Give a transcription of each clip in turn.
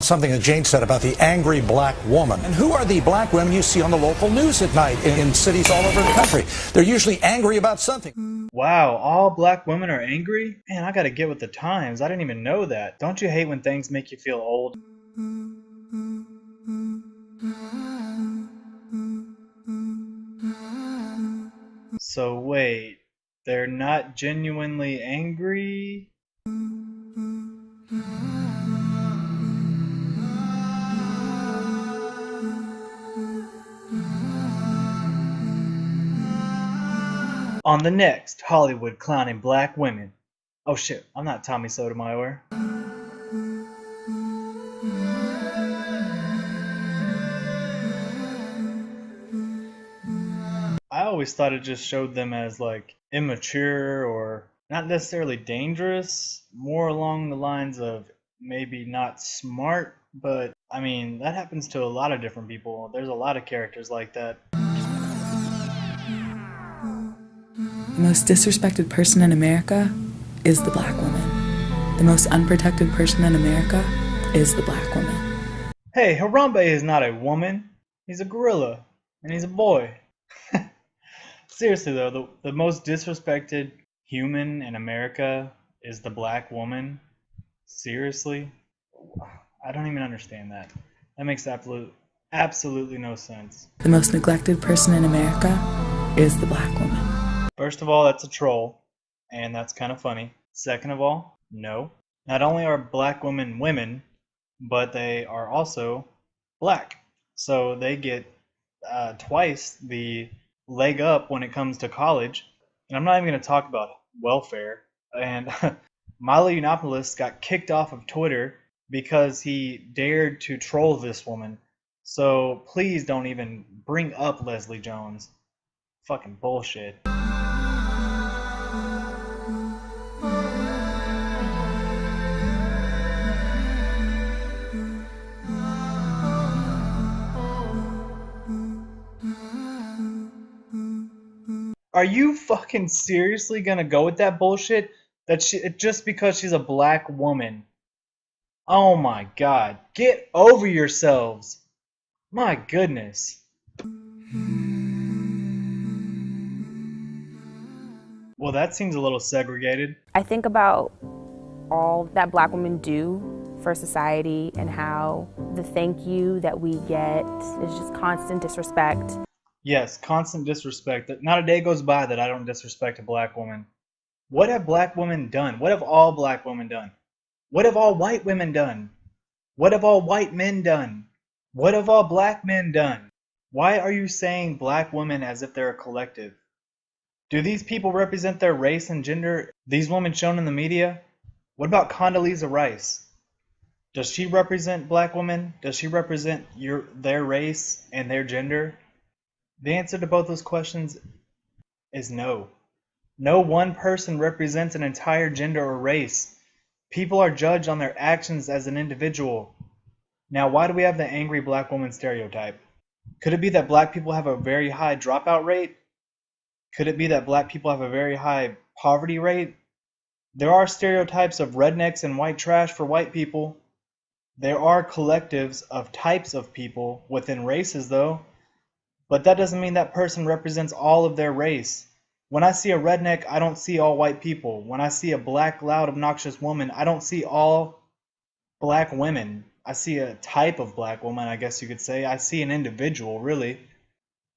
Something that Jane said about the angry black woman. And who are the black women you see on the local news at night in cities all over the country? They're usually angry about something. Wow, all black women are angry? Man, I gotta get with the times. I didn't even know that. Don't you hate when things make you feel old? So wait, they're not genuinely angry? On the next Hollywood clowning black women. Oh shit, I'm not Tommy Sotomayor. I always thought it just showed them as like immature or not necessarily dangerous, more along the lines of maybe not smart, but I mean, that happens to a lot of different people. There's a lot of characters like that. The most disrespected person in America is the black woman. The most unprotected person in America is the black woman. Hey, Harambe is not a woman. He's a gorilla. And he's a boy. Seriously though, the most disrespected human in America is the black woman? Seriously? I don't even understand that. That makes absolutely no sense. The most neglected person in America is the black woman. First of all, that's a troll, and that's kind of funny. Second of all, no. Not only are black women women, but they are also black. So they get twice the leg up when it comes to college. And I'm not even going to talk about welfare. And Milo Yiannopoulos got kicked off of Twitter because he dared to troll this woman. So please don't even bring up Leslie Jones. Fucking bullshit. Are you fucking seriously gonna go with that bullshit? Just because she's a black woman. Oh my god. Get over yourselves. My goodness. Well, that seems a little segregated. I think about all that black women do for society and how the thank you that we get is just constant disrespect. Yes, constant disrespect. Not a day goes by that I don't disrespect a black woman. What have black women done? What have all black women done? What have all white women done? What have all white men done? What have all black men done? Why are you saying black women as if they're a collective? Do these people represent their race and gender? These women shown in the media? What about Condoleezza Rice? Does she represent black women? Does she represent their race and their gender? The answer to both those questions is no. No one person represents an entire gender or race. People are judged on their actions as an individual. Now, why do we have the angry black woman stereotype? Could it be that black people have a very high dropout rate? Could it be that black people have a very high poverty rate? There are stereotypes of rednecks and white trash for white people. There are collectives of types of people within races, though. But that doesn't mean that person represents all of their race. When I see a redneck, I don't see all white people. When I see a black, loud, obnoxious woman, I don't see all black women. I see a type of black woman, I guess you could say. I see an individual, really.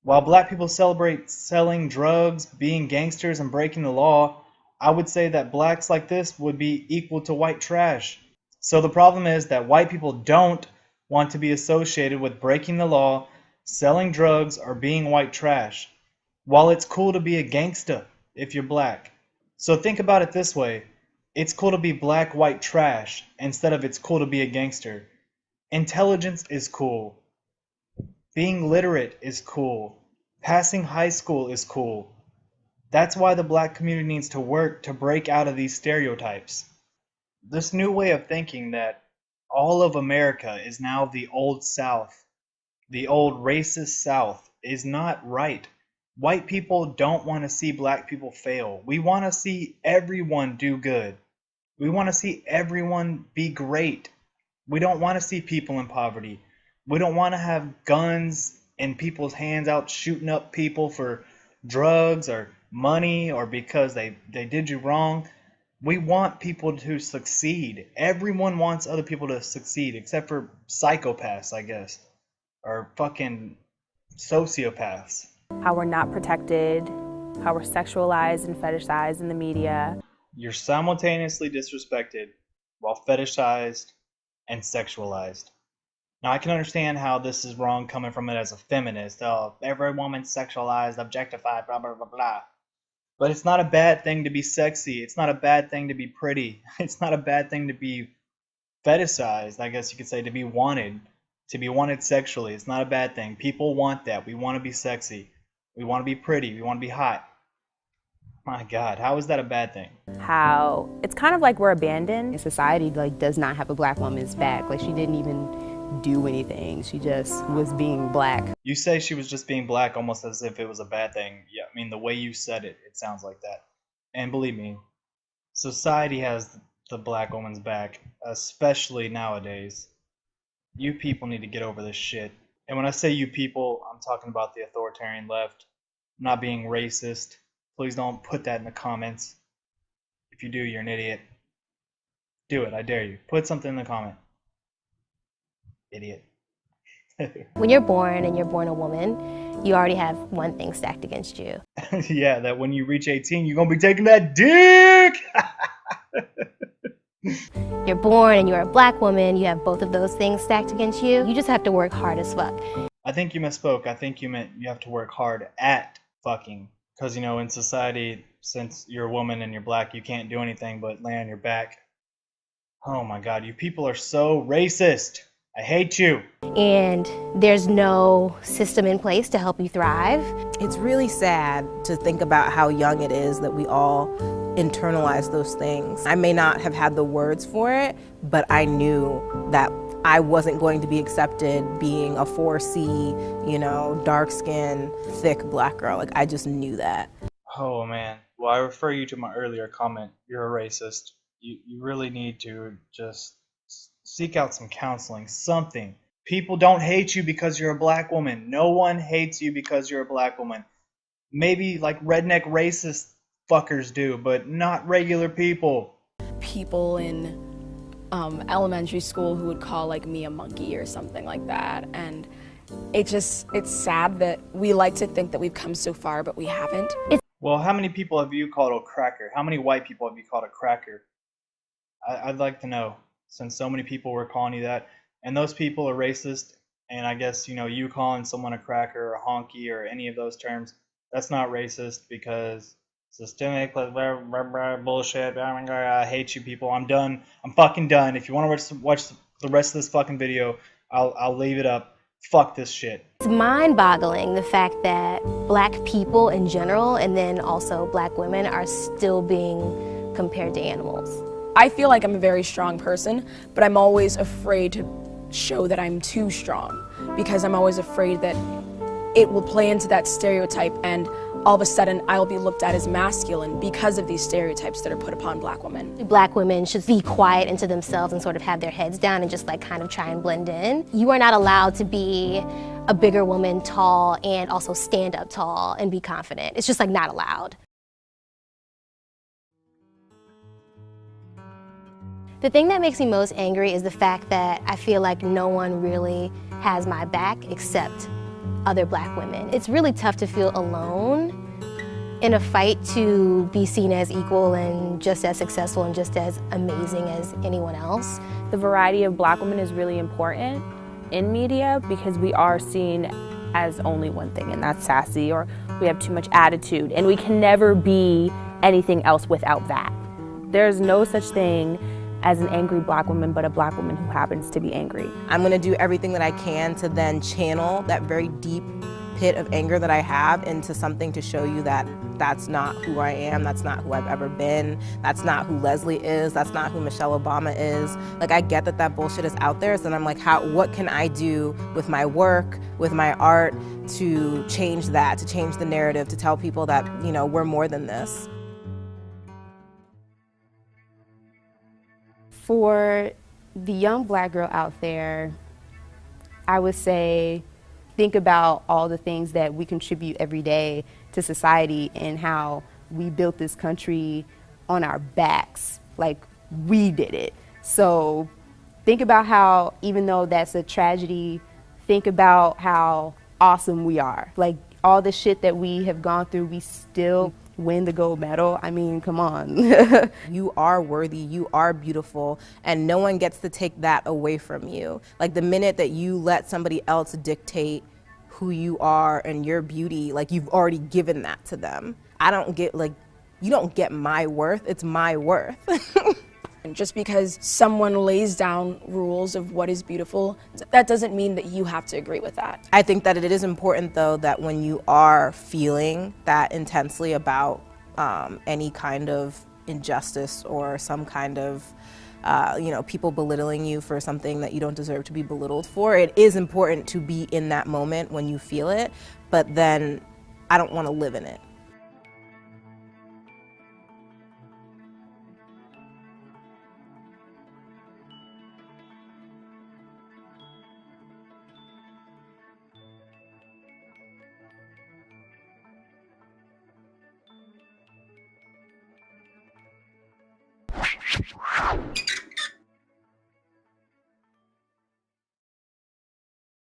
While black people celebrate selling drugs, being gangsters, and breaking the law, I would say that blacks like this would be equal to white trash. So the problem is that white people don't want to be associated with breaking the law, selling drugs, or being white trash. While it's cool to be a gangsta if you're black. So think about it this way. It's cool to be black, white trash instead of it's cool to be a gangster. Intelligence is cool. Being literate is cool. Passing high school is cool. That's why the black community needs to work to break out of these stereotypes. This new way of thinking that all of America is now the old South, the old racist South, is not right. White people don't want to see black people fail. We want to see everyone do good. We want to see everyone be great. We don't want to see people in poverty. We don't want to have guns in people's hands out shooting up people for drugs or money or because they did you wrong. We want people to succeed. Everyone wants other people to succeed except for psychopaths, I guess, or fucking sociopaths. How we're not protected, how we're sexualized and fetishized in the media. You're simultaneously disrespected while fetishized and sexualized. Now, I can understand how this is wrong coming from it as a feminist. Oh, every woman's sexualized, objectified, blah, blah, blah, blah. But it's not a bad thing to be sexy. It's not a bad thing to be pretty. It's not a bad thing to be fetishized, I guess you could say, to be wanted sexually. It's not a bad thing. People want that. We want to be sexy. We want to be pretty. We want to be hot. My God, how is that a bad thing? How it's kind of like we're abandoned. Society does not have a black woman's back. She didn't even do anything. She just was being black. You say she was just being black almost as if it was a bad thing. Yeah, I mean, the way you said it, it sounds like that. And believe me, society has the black woman's back, especially nowadays. You people need to get over this shit. And when I say you people, I'm talking about the authoritarian left. I'm not being racist. Please don't put that in the comments. If you do, you're an idiot. Do it, I dare you. Put something in the comment. Idiot. When you're born and you're born a woman, you already have one thing stacked against you. Yeah, that when you reach 18, you're going to be taking that dick! You're born and you're a black woman, you have both of those things stacked against you. You just have to work hard as fuck. I think you misspoke. I think you meant you have to work hard at fucking. Because, you know, in society, since you're a woman and you're black, you can't do anything but lay on your back. Oh my God, you people are so racist. I hate you. And there's no system in place to help you thrive. It's really sad to think about how young it is that we all internalize those things. I may not have had the words for it, but I knew that I wasn't going to be accepted being a 4C, dark-skinned, thick black girl. I just knew that. Oh man. Well, I refer you to my earlier comment. You're a racist. You really need to just seek out some counseling, something. People don't hate you because you're a black woman. No one hates you because you're a black woman. Maybe like redneck racist fuckers do, but not regular people. People in elementary school who would call me a monkey or something like that, and it's sad that we like to think that we've come so far, but we haven't. Well, how many people have you called a cracker? How many white people have you called a cracker? I'd like to know, since so many people were calling you that, and those people are racist, and I guess, you calling someone a cracker or a honky or any of those terms, that's not racist because systemic bullshit. I hate you people. I'm done. I'm fucking done. If you want to watch the rest of this fucking video, I'll leave it up. Fuck this shit. It's mind-boggling the fact that black people in general, and then also black women, are still being compared to animals. I feel like I'm a very strong person, but I'm always afraid to show that I'm too strong because I'm always afraid that it will play into that stereotype and all of a sudden I'll be looked at as masculine because of these stereotypes that are put upon black women. Black women should be quiet into themselves and sort of have their heads down and just kind of try and blend in. You are not allowed to be a bigger woman, tall, and also stand up tall and be confident. It's just not allowed. The thing that makes me most angry is the fact that I feel like no one really has my back except other black women. It's really tough to feel alone in a fight to be seen as equal and just as successful and just as amazing as anyone else. The variety of black women is really important in media because we are seen as only one thing, and that's sassy, or we have too much attitude, and we can never be anything else without that. There's no such thing as an angry black woman, but a black woman who happens to be angry. I'm gonna do everything that I can to then channel that very deep pit of anger that I have into something to show you that that's not who I am, that's not who I've ever been, that's not who Leslie is, that's not who Michelle Obama is. I get that bullshit is out there, so then I'm what can I do with my work, with my art, to change that, to change the narrative, to tell people that, we're more than this. For the young black girl out there, I would say, think about all the things that we contribute every day to society and how we built this country on our backs, like we did it. So think about how, even though that's a tragedy, think about how awesome we are. Like all the shit that we have gone through, we still win the gold medal. I mean, come on. You are worthy, you are beautiful, and no one gets to take that away from you. Like the minute that you let somebody else dictate who you are and your beauty, like you've already given that to them. I don't get, like, you don't get my worth, it's my worth. And just because someone lays down rules of what is beautiful, that doesn't mean that you have to agree with that. I think that it is important, though, that when you are feeling that intensely about any kind of injustice or some kind of, people belittling you for something that you don't deserve to be belittled for, it is important to be in that moment when you feel it, but then I don't want to live in it.